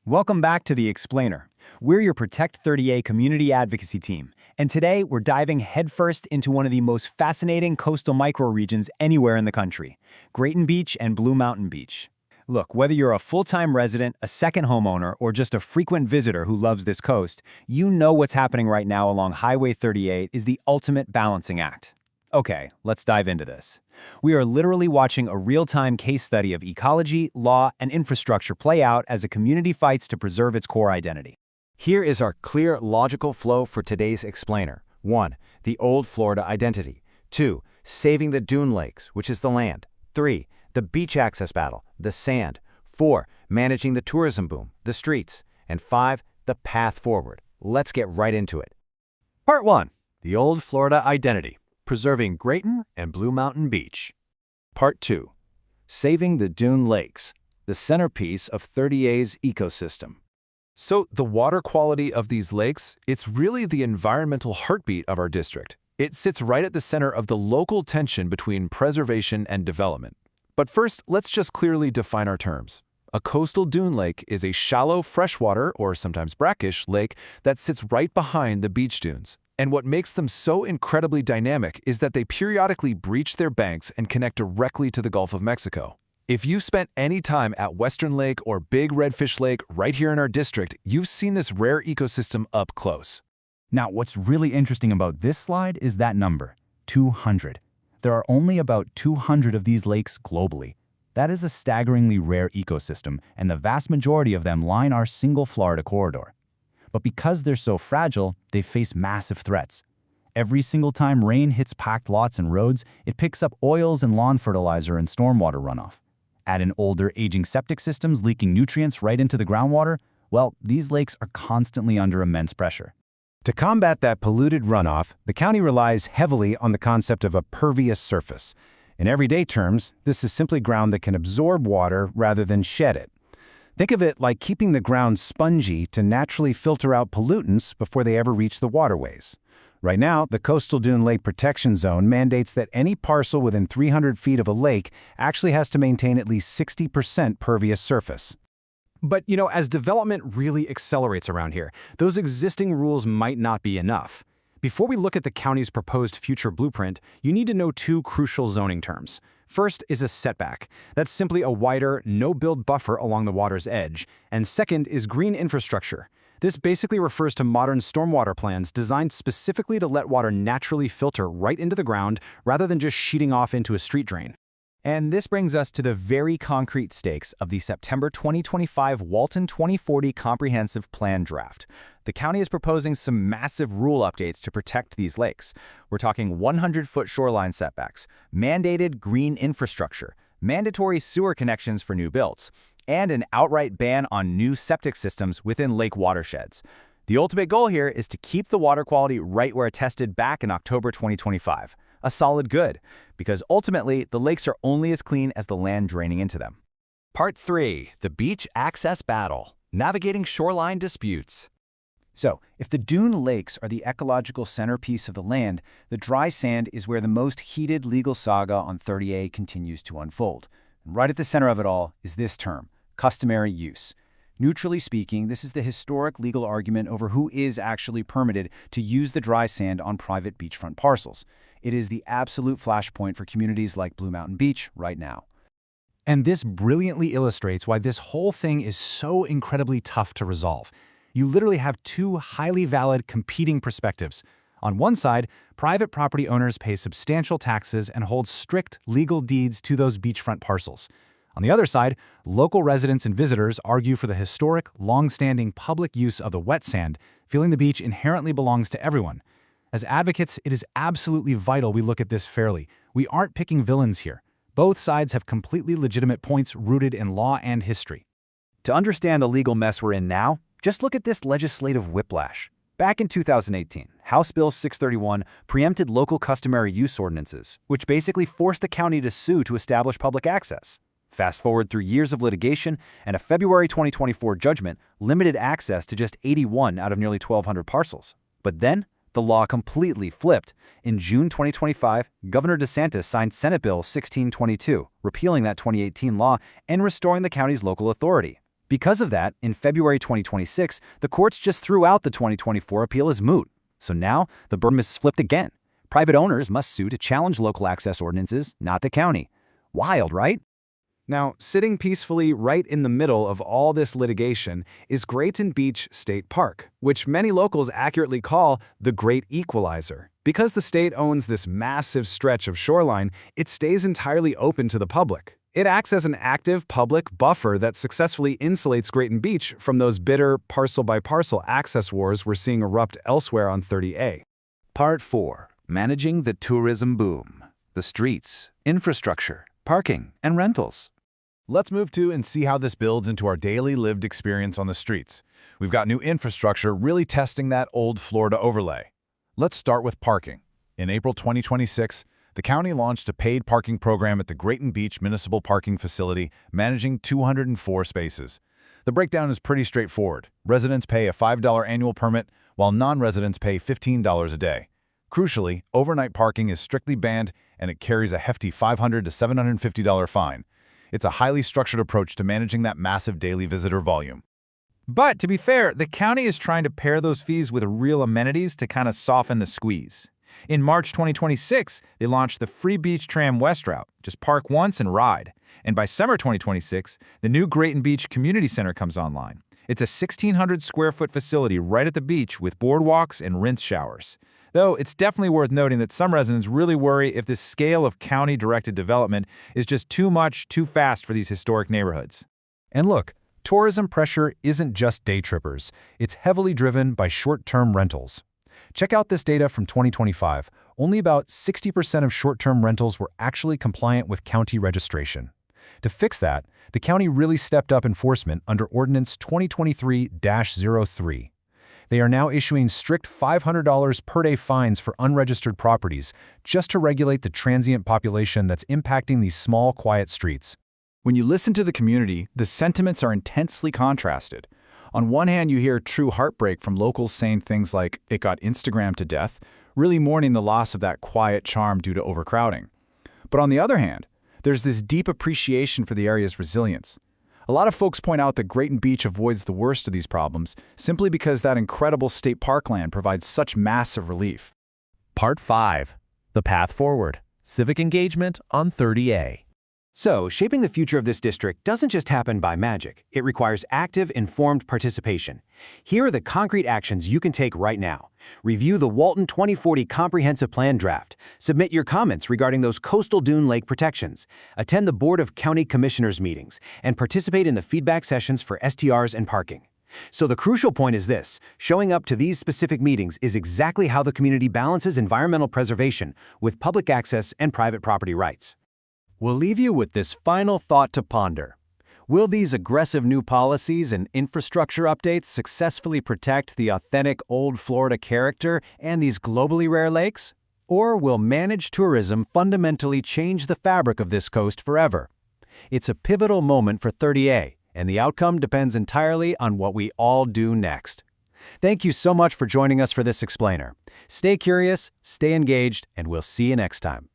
Welcome back to The Explainer. We're your Protect 30A community advocacy team, and today we're diving headfirst into one of the most fascinating coastal microregions anywhere in the country, Grayton Beach and Blue Mountain Beach. Look, whether you're a full-time resident, a second homeowner, or just a frequent visitor who loves this coast, you know what's happening right now along Highway 38 is the ultimate balancing act. Okay, let's dive into this. We are literally watching a real-time case study of ecology, law, and infrastructure play out as a community fights to preserve its core identity. Here is our clear, logical flow for today's explainer. 1. The old Florida identity. 2. Saving the dune lakes, which is the land. 3. The beach access battle, the sand. 4. Managing the tourism boom, the streets. And 5. The path forward. Let's get right into it. Part 1. The old Florida identity. Preserving Grayton and Blue Mountain Beach. Part 2. Saving the dune lakes, the centerpiece of 30A's ecosystem. So the water quality of these lakes, it's really the environmental heartbeat of our district. It sits right at the center of the local tension between preservation and development. But first, let's just clearly define our terms. A coastal dune lake is a shallow freshwater, or sometimes brackish, lake that sits right behind the beach dunes. And what makes them so incredibly dynamic is that they periodically breach their banks and connect directly to the Gulf of Mexico. If you've spent any time at Western Lake or Big Redfish Lake right here in our district, you've seen this rare ecosystem up close. Now, what's really interesting about this slide is that number, 200. There are only about 200 of these lakes globally. That is a staggeringly rare ecosystem, and the vast majority of them line our single Florida corridor. But because they're so fragile, they face massive threats. Every single time rain hits packed lots and roads, it picks up oils and lawn fertilizer and stormwater runoff. Add in older, aging septic systems leaking nutrients right into the groundwater, well, these lakes are constantly under immense pressure. To combat that polluted runoff, the county relies heavily on the concept of a pervious surface. In everyday terms, this is simply ground that can absorb water rather than shed it. Think of it like keeping the ground spongy to naturally filter out pollutants before they ever reach the waterways. Right now, the Coastal Dune Lake Protection Zone mandates that any parcel within 300 feet of a lake actually has to maintain at least 60% pervious surface. But, as development really accelerates around here, those existing rules might not be enough. Before we look at the county's proposed future blueprint, you need to know two crucial zoning terms. First is a setback. That's simply a wider, no-build buffer along the water's edge. And second is green infrastructure. This basically refers to modern stormwater plans designed specifically to let water naturally filter right into the ground rather than just sheeting off into a street drain. And this brings us to the very concrete stakes of the September 2025 Walton 2040 Comprehensive Plan draft. The county is proposing some massive rule updates to protect these lakes. We're talking 100-foot shoreline setbacks, mandated green infrastructure, mandatory sewer connections for new builds, and an outright ban on new septic systems within lake watersheds. The ultimate goal here is to keep the water quality right where it tested back in October 2025. A solid good, because ultimately, the lakes are only as clean as the land draining into them. Part 3. The beach access battle. Navigating shoreline disputes. So, if the dune lakes are the ecological centerpiece of the land, the dry sand is where the most heated legal saga on 30A continues to unfold. And right at the center of it all is this term, customary use. Neutrally speaking, this is the historic legal argument over who is actually permitted to use the dry sand on private beachfront parcels. It is the absolute flashpoint for communities like Blue Mountain Beach right now. And this brilliantly illustrates why this whole thing is so incredibly tough to resolve. You literally have two highly valid competing perspectives. On one side, private property owners pay substantial taxes and hold strict legal deeds to those beachfront parcels. On the other side, local residents and visitors argue for the historic, long-standing public use of the wet sand, feeling the beach inherently belongs to everyone. As advocates, it is absolutely vital we look at this fairly. We aren't picking villains here. Both sides have completely legitimate points rooted in law and history. To understand the legal mess we're in now, just look at this legislative whiplash. Back in 2018, House Bill 631 preempted local customary use ordinances, which basically forced the county to sue to establish public access. Fast forward through years of litigation, and a February 2024 judgment limited access to just 81 out of nearly 1,200 parcels. But then, the law completely flipped. In June 2025, Governor DeSantis signed Senate Bill 1622, repealing that 2018 law and restoring the county's local authority. Because of that, in February 2026, the courts just threw out the 2024 appeal as moot. So now, the burden is flipped again. Private owners must sue to challenge local access ordinances, not the county. Wild, right? Now, sitting peacefully right in the middle of all this litigation is Grayton Beach State Park, which many locals accurately call the Great Equalizer. Because the state owns this massive stretch of shoreline, it stays entirely open to the public. It acts as an active public buffer that successfully insulates Grayton Beach from those bitter parcel-by-parcel access wars we're seeing erupt elsewhere on 30A. Part 4. Managing the tourism boom. The streets, infrastructure, parking, and rentals. Let's move to and see how this builds into our daily lived experience on the streets. We've got new infrastructure really testing that old Florida overlay. Let's start with parking. In April 2026, the county launched a paid parking program at the Grayton Beach Municipal Parking Facility, managing 204 spaces. The breakdown is pretty straightforward. Residents pay a $5 annual permit, while non-residents pay $15 a day. Crucially, overnight parking is strictly banned, and it carries a hefty $500 to $750 fine. It's a highly structured approach to managing that massive daily visitor volume. But to be fair, the county is trying to pair those fees with real amenities to kind of soften the squeeze. In March 2026, they launched the Free Beach Tram West Route, just park once and ride. And by summer 2026, the new Grayton Beach Community Center comes online. It's a 1,600 square foot facility right at the beach with boardwalks and rinse showers. Though it's definitely worth noting that some residents really worry if this scale of county-directed development is just too much, too fast for these historic neighborhoods. And look, tourism pressure isn't just day trippers. It's heavily driven by short-term rentals. Check out this data from 2025. Only about 60% of short-term rentals were actually compliant with county registration. To fix that, the county really stepped up enforcement under Ordinance 2023-03. They are now issuing strict $500 per day fines for unregistered properties just to regulate the transient population that's impacting these small, quiet streets. When you listen to the community, the sentiments are intensely contrasted. On one hand, you hear true heartbreak from locals saying things like, "It got Instagrammed to death," really mourning the loss of that quiet charm due to overcrowding. But on the other hand, there's this deep appreciation for the area's resilience. A lot of folks point out that Grayton Beach avoids the worst of these problems simply because that incredible state parkland provides such massive relief. Part 5. The Path Forward. Civic Engagement on 30A. So, shaping the future of this district doesn't just happen by magic. It requires active, informed participation. Here are the concrete actions you can take right now. Review the Walton 2040 Comprehensive Plan Draft. Submit your comments regarding those coastal dune lake protections. Attend the Board of County Commissioners meetings and participate in the feedback sessions for STRs and parking. So the crucial point is this: showing up to these specific meetings is exactly how the community balances environmental preservation with public access and private property rights. We'll leave you with this final thought to ponder. Will these aggressive new policies and infrastructure updates successfully protect the authentic old Florida character and these globally rare lakes? Or will managed tourism fundamentally change the fabric of this coast forever? It's a pivotal moment for 30A, and the outcome depends entirely on what we all do next. Thank you so much for joining us for this explainer. Stay curious, stay engaged, and we'll see you next time.